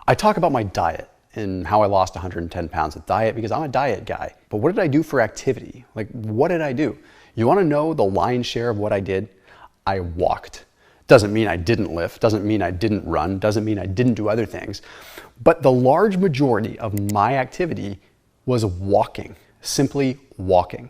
I talk about my diet and how I lost 110 pounds with diet because I'm a diet guy. But what did I do for activity? Like, what did I do? You want to know the lion's share of what I did? I walked. Doesn't mean I didn't lift, doesn't mean I didn't run, doesn't mean I didn't do other things. But the large majority of my activity was walking, simply walking.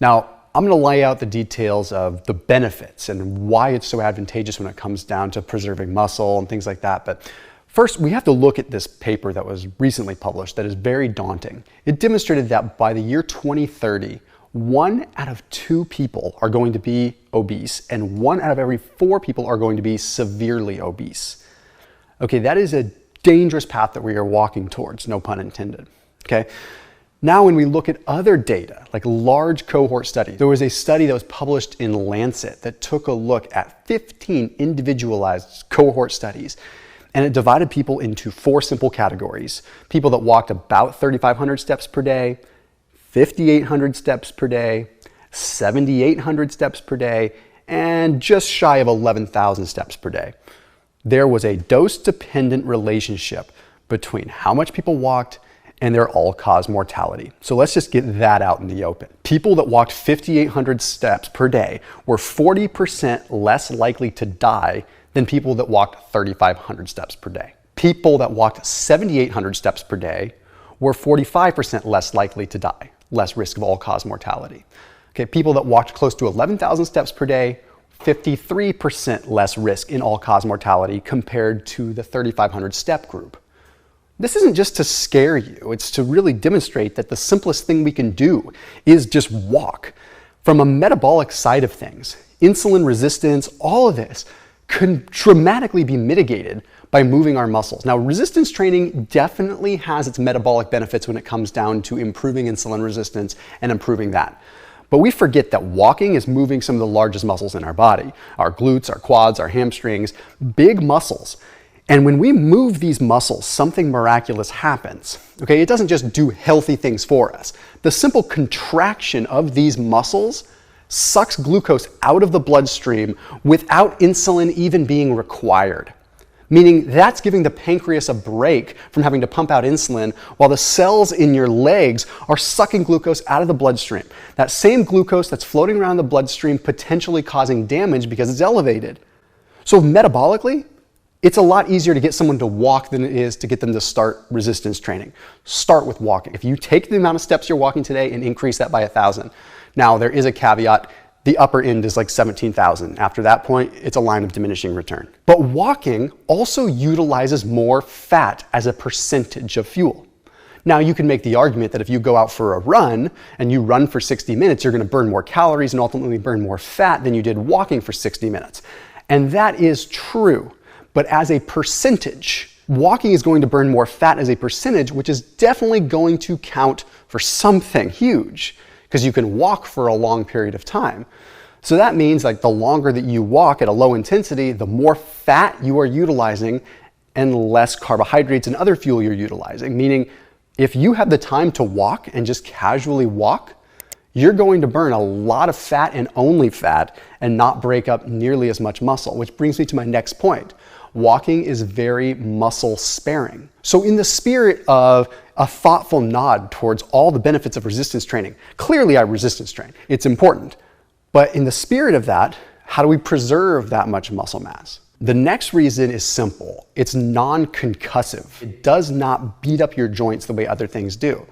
Now, I'm going to lay out the details of the benefits and why it's so advantageous when it comes down to preserving muscle and things like that. But first, we have to look at this paper that was recently published that is very daunting. It demonstrated that by the year 2030, 1 out of 2 people are going to be obese and 1 out of every 4 people are going to be severely obese. Okay, that is a dangerous path that we are walking towards, no pun intended. Okay. Now, when we look at other data, like large cohort studies, there was a study that was published in Lancet that took a look at 15 individualized cohort studies, and it divided people into 4 simple categories. People that walked about 3,500 steps per day, 5,800 steps per day, 7,800 steps per day, and just shy of 11,000 steps per day. There was a dose-dependent relationship between how much people walked and their all-cause mortality. So let's just get that out in the open. People that walked 5,800 steps per day were 40% less likely to die than people that walked 3,500 steps per day. People that walked 7,800 steps per day were 45% less likely to die, less risk of all-cause mortality. Okay, people that walked close to 11,000 steps per day, 53% less risk in all-cause mortality compared to the 3,500 step group. This isn't just to scare you, it's to really demonstrate that the simplest thing we can do is just walk. From a metabolic side of things, insulin resistance, all of this can dramatically be mitigated by moving our muscles. Now, resistance training definitely has its metabolic benefits when it comes down to improving insulin resistance and improving that. But we forget that walking is moving some of the largest muscles in our body, our glutes, our quads, our hamstrings, big muscles. And when we move these muscles, something miraculous happens. Okay, it doesn't just do healthy things for us. The simple contraction of these muscles sucks glucose out of the bloodstream without insulin even being required. Meaning that's giving the pancreas a break from having to pump out insulin while the cells in your legs are sucking glucose out of the bloodstream. That same glucose that's floating around the bloodstream potentially causing damage because it's elevated. So metabolically, it's a lot easier to get someone to walk than it is to get them to start resistance training. Start with walking. If you take the amount of steps you're walking today and increase that by 1,000. Now, there is a caveat. The upper end is like 17,000. After that point, it's a line of diminishing return. But walking also utilizes more fat as a percentage of fuel. Now, you can make the argument that if you go out for a run and you run for 60 minutes, you're going to burn more calories and ultimately burn more fat than you did walking for 60 minutes. And that is true. But as a percentage, walking is going to burn more fat as a percentage, which is definitely going to count for something huge because you can walk for a long period of time. So that means like the longer that you walk at a low intensity, the more fat you are utilizing and less carbohydrates and other fuel you're utilizing. Meaning if you have the time to walk and just casually walk, you're going to burn a lot of fat and only fat and not break up nearly as much muscle, which brings me to my next point. Walking is very muscle sparing. So in the spirit of a thoughtful nod towards all the benefits of resistance training, clearly I resistance train, it's important. But in the spirit of that, how do we preserve that much muscle mass? The next reason is simple. It's non-concussive. It does not beat up your joints the way other things do.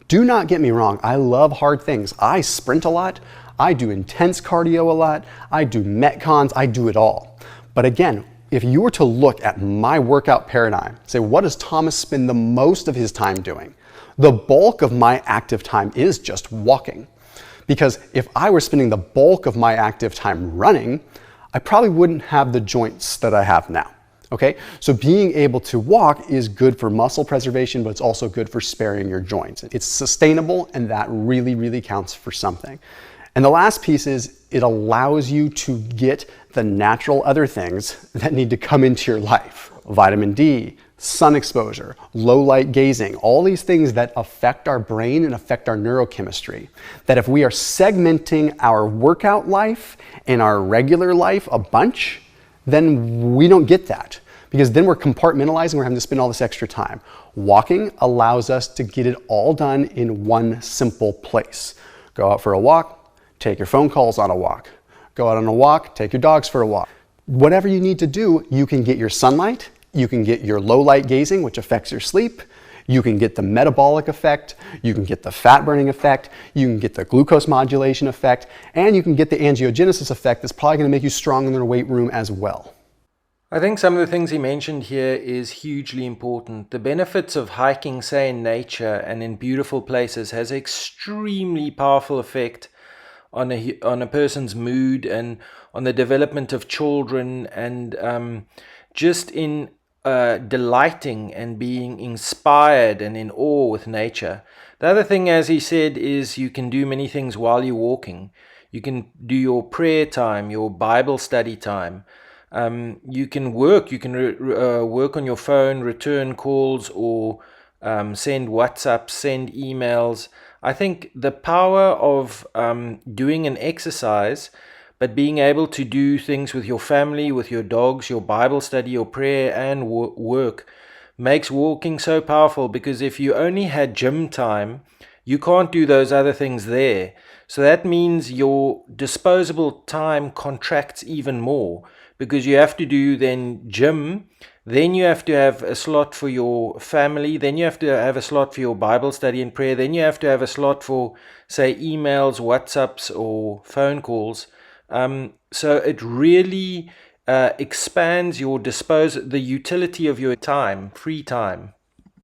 Do not get me wrong, I love hard things. I sprint a lot, I do intense cardio a lot, I do metcons, I do it all. But again, if you were to look at my workout paradigm, say, what does Thomas spend the most of his time doing? The bulk of my active time is just walking. Because if I were spending the bulk of my active time running, I probably wouldn't have the joints that I have now. Okay, so being able to walk is good for muscle preservation, but it's also good for sparing your joints. It's sustainable, and that really, really counts for something. And the last piece is it allows you to get the natural other things that need to come into your life. Vitamin D, sun exposure, low light gazing, all these things that affect our brain and affect our neurochemistry. That if we are segmenting our workout life and our regular life a bunch, then we don't get that. because then we're compartmentalizing, we're having to spend all this extra time. Walking allows us to get it all done in one simple place. Go out for a walk, take your phone calls on a walk. Go out on a walk, take your dogs for a walk. Whatever you need to do, you can get your sunlight, you can get your low light gazing, which affects your sleep, you can get the metabolic effect, you can get the fat burning effect, you can get the glucose modulation effect, and you can get the angiogenesis effect that's probably going to make you stronger in the weight room as well. I think some of the things he mentioned here is hugely important. The benefits of hiking, say, in nature and in beautiful places has extremely powerful effect on a person's mood and on the development of children, and just in delighting and being inspired and in awe with nature. The other thing, as he said, is you can do many things while you're walking. You can do your prayer time, your Bible study time. You can work. You can work on your phone, return calls, or send WhatsApps, send emails. I think the power of doing an exercise, but being able to do things with your family, with your dogs, your Bible study, your prayer, and work makes walking so powerful, because if you only had gym time, you can't do those other things there. So that means your disposable time contracts even more, because you have to do then gym, then you have to have a slot for your family, then you have to have a slot for your Bible study and prayer, then you have to have a slot for, say, emails, WhatsApps, or phone calls. So it really expands the utility of your time, free time.